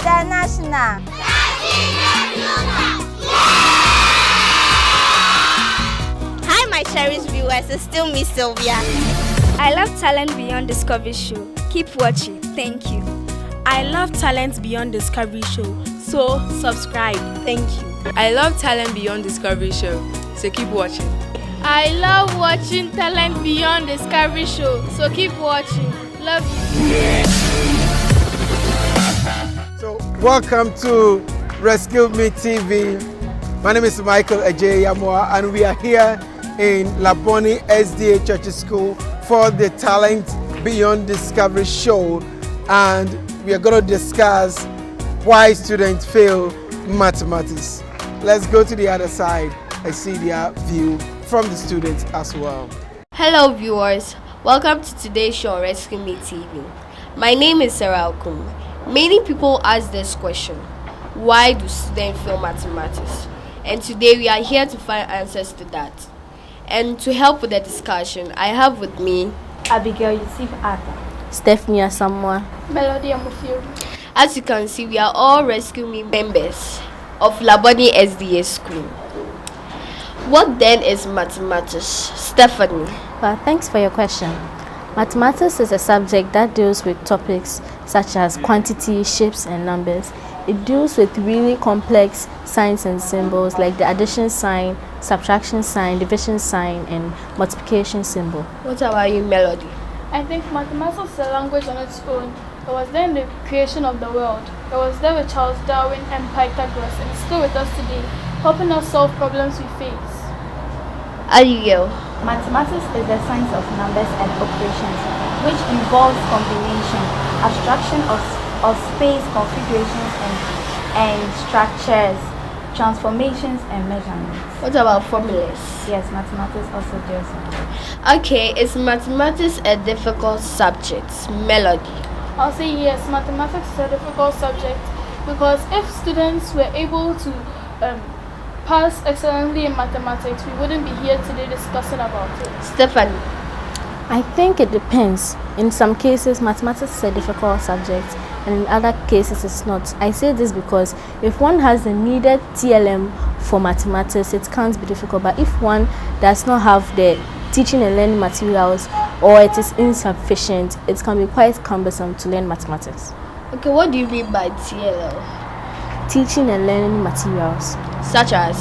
International. Hi, my cherished viewers. It's still me, Sylvia. I love Talent Beyond Discovery Show. Keep watching. Thank you. I love Talent Beyond Discovery Show. So subscribe. Thank you. I love Talent Beyond Discovery Show. So keep watching. I love watching Talent Beyond Discovery Show. So keep watching. Love you. So welcome to Rescue Me TV. My name is Michael Ajay Yamoa, and we are here in Labone SDA Church School for the Talent Beyond Discovery Show, and we are going to discuss why students fail mathematics. Let's go to the other side and see their view from the students as well. Hello viewers, welcome to today's show on Rescue Me TV. My name is Sarah Okun. Many people ask this question: why do students fail mathematics? And today we are here to find answers to that. And to help with the discussion, I have with me Abigail Yusuf Arthur, Stephanie Asamoah, Melody Amufiru. As you can see, we are all Rescue Me members of Labone SDA School. What then is mathematics? Stephanie. Well, thanks for your question. Mathematics is a subject that deals with topics such as quantity, shapes, and numbers. It deals with really complex signs and symbols like the addition sign, subtraction sign, division sign, and multiplication symbol. What about you, Melody? I think mathematics is a language on its own. It was there in the creation of the world. It was there with Charles Darwin and Pythagoras, and it's still with us today, helping us solve problems we face. Abigail. Mathematics is the science of numbers and operations, which involves combination, abstraction of space configurations and structures, transformations and measurements. What about formulas? Yes, mathematics also deals with it. Okay, is mathematics a difficult subject? Melody. I'll say yes, mathematics is a difficult subject because if students were able to pass excellently in mathematics, we wouldn't be here today discussing about it. Stephanie. I think it depends. In some cases, mathematics is a difficult subject, and in other cases, it's not. I say this because if one has the needed TLM for mathematics, it can't be difficult. But if one does not have the teaching and learning materials, or it is insufficient, it can be quite cumbersome to learn mathematics. Okay, what do you mean by TLL? Teaching and learning materials. Such as?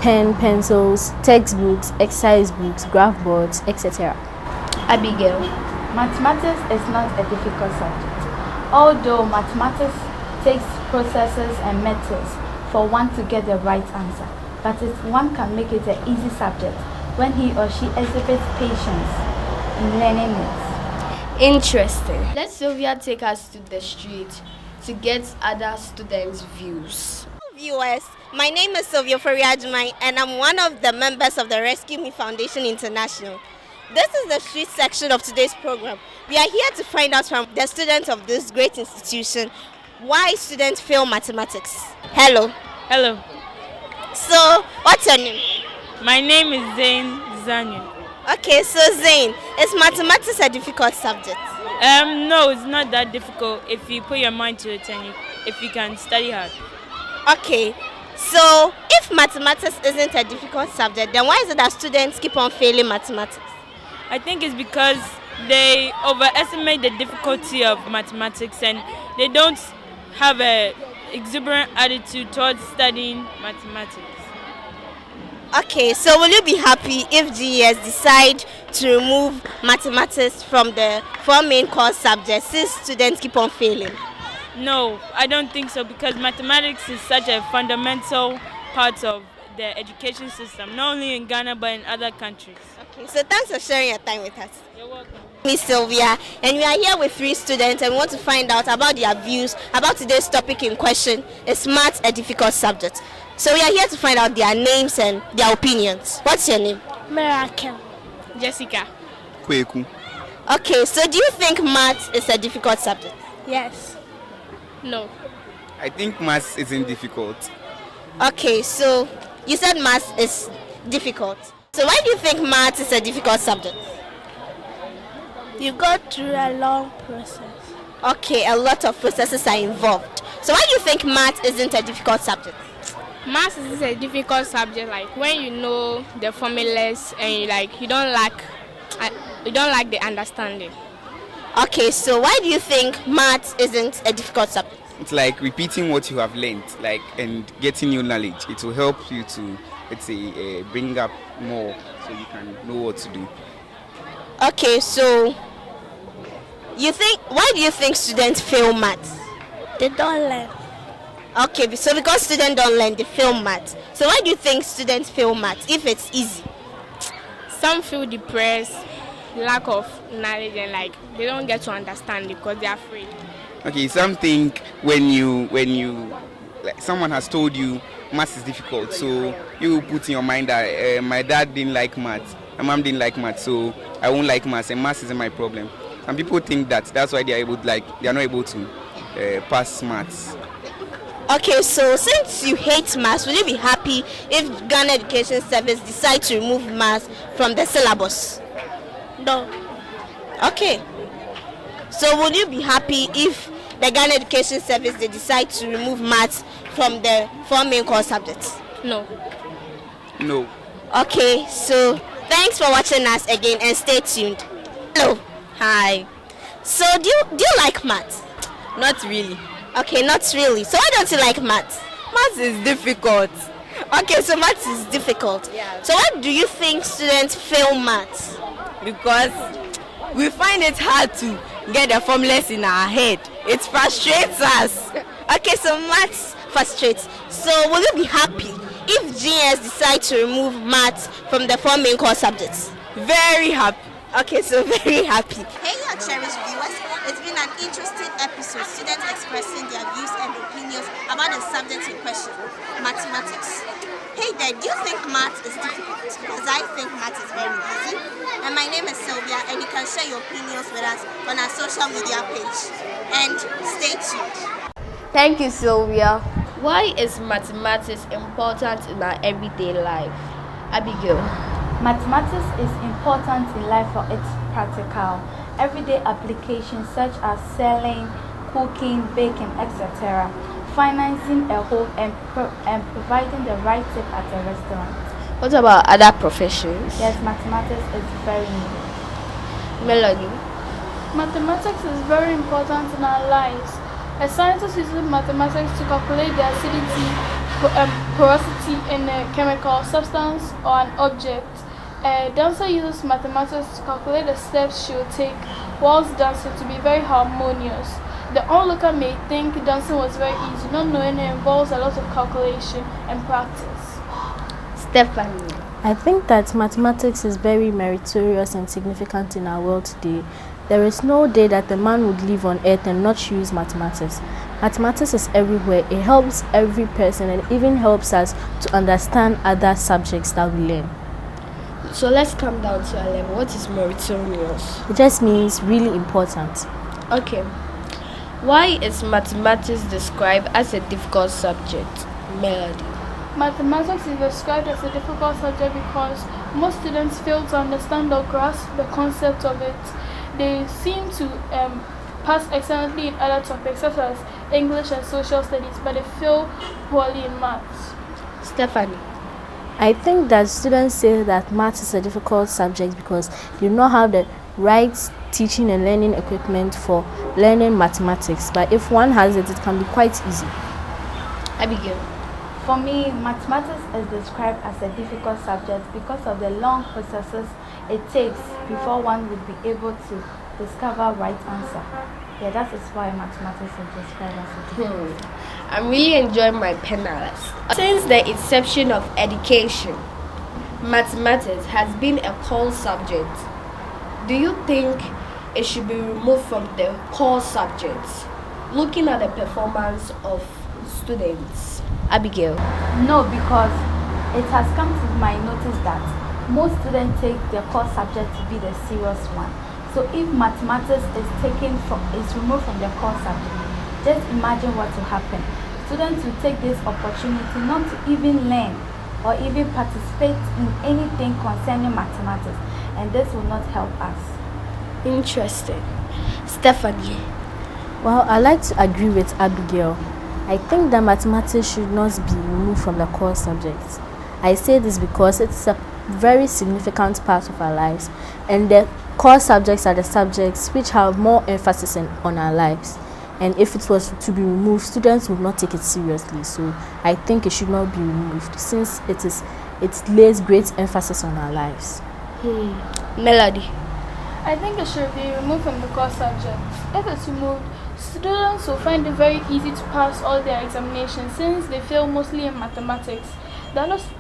Pen, pencils, textbooks, exercise books, graph boards, etc. Abigail. Mathematics is not a difficult subject. Although mathematics takes processes and methods for one to get the right answer, but one can make it an easy subject when he or she exhibits patience in learning it. Interesting. Let Sylvia take us to the street to get other students' views. Viewers, my name is Sylvia Fariajumai, and I'm one of the members of the Rescue Me Foundation International. This is the street section of today's program. We are here to find out from the students of this great institution why students fail mathematics. Hello. Hello. So, what's your name? My name is Zain Zanyu. Okay, so Zain, is mathematics a difficult subject? No, it's not that difficult if you put your mind to it and if you can study hard. Okay, so if mathematics isn't a difficult subject, then why is it that students keep on failing mathematics? I think it's because they overestimate the difficulty of mathematics and they don't have an exuberant attitude towards studying mathematics. Okay, so will you be happy if GES decide to remove mathematics from the four main core subjects since students keep on failing? No, I don't think so because mathematics is such a fundamental part of the education system, not only in Ghana but in other countries. Okay, so thanks for sharing your time with us. You're welcome. Miss Sylvia, and we are here with 3 students and we want to find out about their views about today's topic in question. Is maths a difficult subject? So we are here to find out their names and their opinions. What's your name? Miracle. Jessica. Kweku. Okay, so do you think maths is a difficult subject? Yes. No. I think maths isn't difficult. Okay, so you said maths is difficult. So why do you think maths is a difficult subject? You go through a long process. Okay, a lot of processes are involved. So why do you think math isn't a difficult subject? Maths is a difficult subject. Like when you know the formulas and you don't like the understanding. Okay, so why do you think math isn't a difficult subject? It's like repeating what you have learned, and getting new knowledge. It will help you to, let's say, bring up more so you can know what to do. Okay, so why do you think students fail math? They don't learn. Okay, so because students don't learn, they fail math. So why do you think students fail math if it's easy? Some feel depressed, lack of knowledge, and they don't get to understand because they're afraid. Okay, some think when you someone has told you math is difficult, so you put in your mind that my dad didn't like math, my mom didn't like math, so I won't like math, and math isn't my problem. Some people think that's why they are not able to pass maths. Okay, so since you hate maths, will you be happy if Ghana Education Service decide to remove maths from the syllabus? No. Okay. So will you be happy if the Ghana Education Service they decide to remove maths from the 4 main core subjects? No. No. Okay, so thanks for watching us again and stay tuned. Hello. Hi. So do you like maths? Not really. Okay, not really. So why don't you like maths? Maths is difficult. Okay, so maths is difficult. Yeah. So why do you think students fail maths? Because we find it hard to get the formulas in our head. It frustrates us. Okay, so maths frustrates. So will you be happy if GS decide to remove maths from the 4 main core subjects? Very happy. Okay, so very happy. Hey, your cherished viewers. It's been an interesting episode. Students expressing their views and opinions about the subject in question, mathematics. Hey there, do you think math is difficult? Because I think math is very easy. And my name is Sylvia, and you can share your opinions with us on our social media page. And stay tuned. Thank you, Sylvia. Why is mathematics important in our everyday life? Abigail. Mathematics is important in life for its practical, everyday applications such as selling, cooking, baking, etc., financing a home, and providing the right tip at a restaurant. What about other professions? Yes, mathematics is very needed. Melody. Mathematics is very important in our lives. A scientist uses mathematics to calculate the acidity, porosity in a chemical substance or an object. A dancer uses mathematics to calculate the steps she will take whilst dancing to be very harmonious. The onlooker may think dancing was very easy, not knowing it involves a lot of calculation and practice. Stephanie. I think that mathematics is very meritorious and significant in our world today. There is no day that the man would live on earth and not use mathematics. Mathematics is everywhere. It helps every person and even helps us to understand other subjects that we learn. So let's come down to our level. What is meritorious? It just means really important. Okay. Why is mathematics described as a difficult subject? Melody. Mathematics is described as a difficult subject because most students fail to understand or grasp the concept of it. They seem to pass excellently in other topics such as English and social studies, but they fail poorly in maths. Stephanie. I think that students say that maths is a difficult subject because they do not have the right teaching and learning equipment for learning mathematics. But if one has it, it can be quite easy. Abigail. For me, mathematics is described as a difficult subject because of the long processes it takes before one would be able to discover right answer. Yeah, that is why mathematics is described as a difficult subject. I'm really enjoying my panelists. Since the inception of education, mathematics has been a core subject. Do you think it should be removed from the core subjects? Looking at the performance of students. Abigail. No, because it has come to my notice that most students take the core subject to be the serious one. So if mathematics is removed from the core subject, just imagine what will happen. Students will take this opportunity not to even learn or even participate in anything concerning mathematics, and this will not help us. Interesting. Stephanie. Well, I like to agree with Abigail I think that mathematics should not be removed from the core subjects. I say this because it's a very significant part of our lives, and the core subjects are the subjects which have more emphasis on our lives. And if it was to be removed, students would not take it seriously. So I think it should not be removed since it lays great emphasis on our lives. Melody. I think it should be removed from the core subjects. If it's removed, students will find it very easy to pass all their examinations since they fail mostly in mathematics.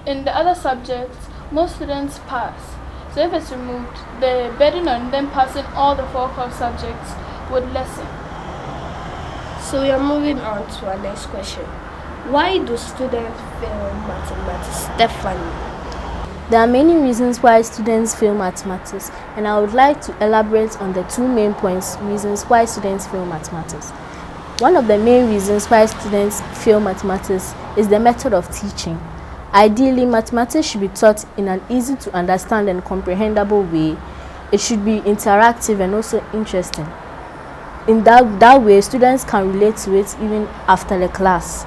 In the other subjects, most students pass. So if it's removed, the burden on them passing all the 4 core subjects would lessen. So we are moving on to our next question. Why do students fail mathematics? Stephanie. There are many reasons why students fail mathematics, and I would like to elaborate on the 2 main reasons why students fail mathematics. One of the main reasons why students fail mathematics is the method of teaching. Ideally, mathematics should be taught in an easy to understand and comprehensible way. It should be interactive and also interesting. In that way, students can relate to it even after the class.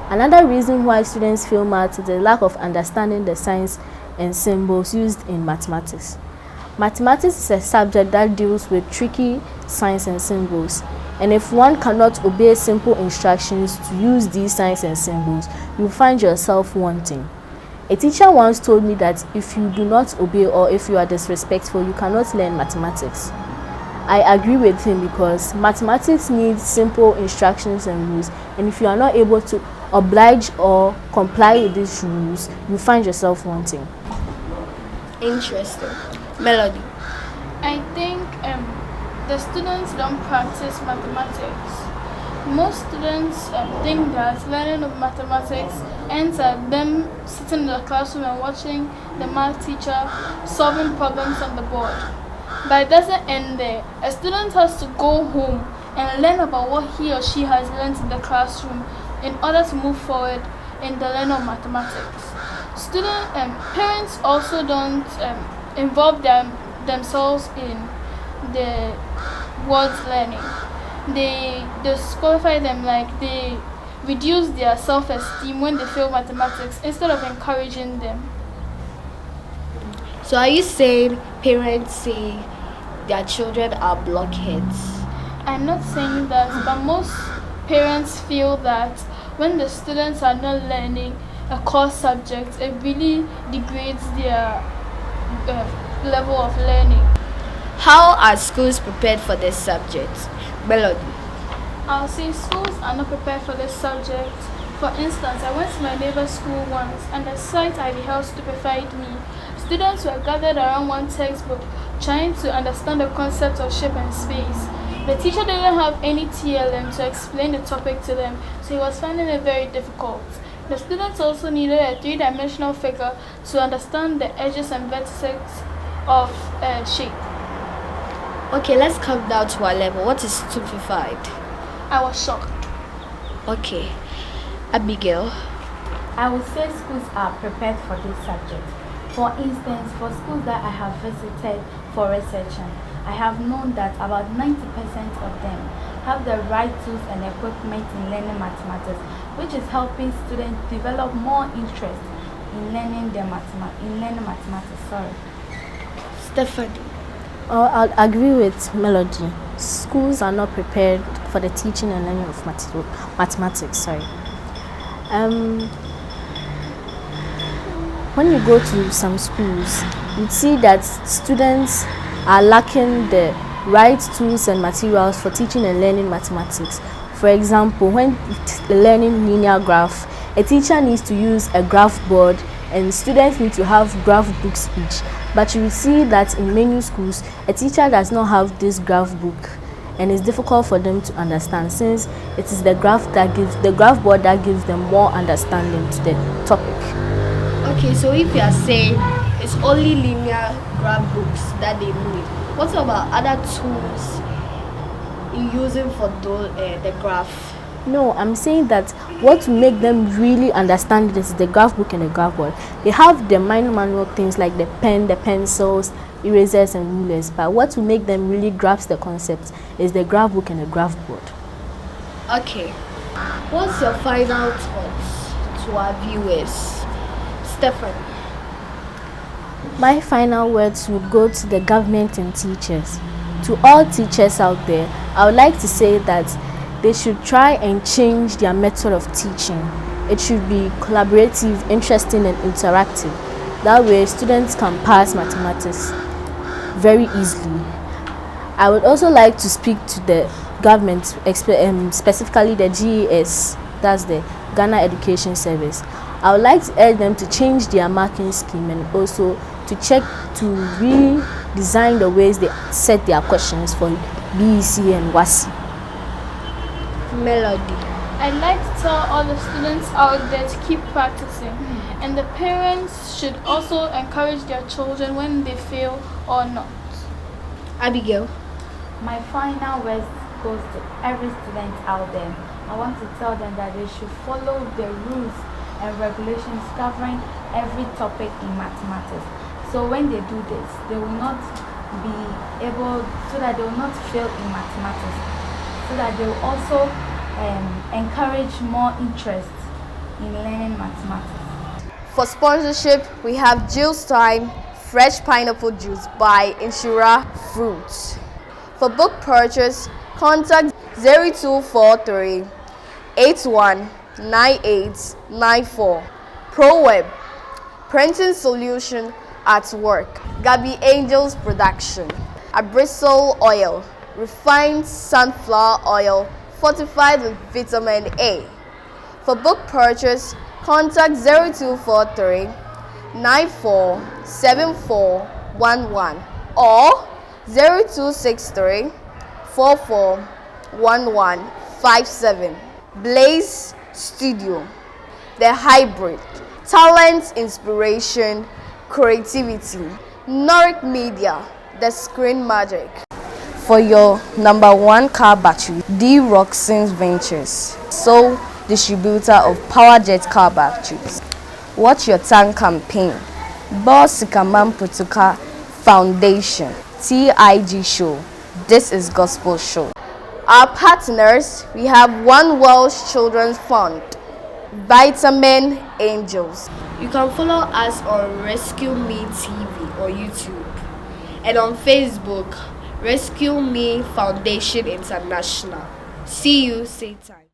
Another reason why students fail maths is the lack of understanding the signs and symbols used in mathematics. Mathematics is a subject that deals with tricky signs and symbols, and if one cannot obey simple instructions to use these signs and symbols, you find yourself wanting. A teacher once told me that if you do not obey or if you are disrespectful, you cannot learn mathematics. I agree with him because mathematics needs simple instructions and rules, and if you are not able to oblige or comply with these rules, you find yourself wanting. Interesting. Melody. I think the students don't practice mathematics. Most students think that learning of mathematics ends at them sitting in the classroom and watching the math teacher solving problems on the board. But it doesn't end there. A student has to go home and learn about what he or she has learned in the classroom in order to move forward in the learning of mathematics. Parents also don't involve themselves in the words learning. They disqualify them, like they reduce their self-esteem when they fail mathematics instead of encouraging them. So are you saying parents say their children are blockheads? I'm not saying that, but most parents feel that when the students are not learning a core subject, it really degrades their level of learning. How are schools prepared for this subject? Melody. I'll say schools are not prepared for this subject. For instance, I went to my neighbor's school once and the sight I beheld stupefied me. Students were gathered around one textbook trying to understand the concept of shape and space. The teacher didn't have any TLM to explain the topic to them, so he was finding it very difficult. The students also needed a 3-dimensional figure to understand the edges and vertices of shape. Okay, let's come down to our level. What is stupefied? I was shocked. Okay. Abigail. I would say schools are prepared for this subject. For instance, for schools that I have visited for research, I have known that about 90% of them have the right tools and equipment in learning mathematics, which is helping students develop more interest in learning mathematics. Stephanie. I'll agree with Melody. Schools are not prepared for the teaching and learning of mathematics. When you go to some schools, you see that students are lacking the right tools and materials for teaching and learning mathematics. For example, when learning linear graph, a teacher needs to use a graph board and students need to have graph books each. But you will see that in many schools, a teacher does not have this graph book, and it's difficult for them to understand since it is the graph board that gives them more understanding to the topic. Okay, so if you are saying it's only linear graph books that they need, what about other tools in using for the graph? No, I'm saying that what will make them really understand this is the graph book and the graph board. They have the minor manual things like the pen, the pencils, erasers and rulers, but what will make them really grasp the concept is the graph book and the graph board. Okay. What's your final thoughts to our viewers? Stephanie. My final words would go to the government and teachers. To all teachers out there, I would like to say that they should try and change their method of teaching. It should be collaborative, interesting, and interactive. That way, students can pass mathematics very easily. I would also like to speak to the government, specifically the GES, that's the Ghana Education Service. I would like to urge them to change their marking scheme and also to redesign the ways they set their questions for BEC and WASSCE. Melody. I'd like to tell all the students out there to keep practicing, and the parents should also encourage their children when they fail or not. Abigail. My final words goes to every student out there. I want to tell them that they should follow the rules and regulations covering every topic in mathematics. So when they do this, they will not be able, so that they will not fail in mathematics, so that they will also encourage more interest in learning mathematics. For sponsorship, we have Juice Time Fresh Pineapple Juice by Inshura Fruits. For book purchase, contact 0243 819894. ProWeb Printing Solution at Work. Gabi Angels Production. Abrisol Oil, refined sunflower oil fortified with vitamin A. For book purchase, contact 0243 947411 or 0263 441157. Blaze Studio, The Hybrid, Talent, Inspiration, Creativity. Noric Media, The Screen Magic. For your #1 car battery, D. Roxins Ventures, sole distributor of PowerJet car batteries. Watch Your Tank campaign. Boss Sikaman Putuka Foundation, TIG Show. This is Gospel Show. Our partners, we have One Welsh Children's Fund, Vitamin Angels. You can follow us on Rescue Me TV or YouTube, and on Facebook, Rescue Me Foundation International. See you same time.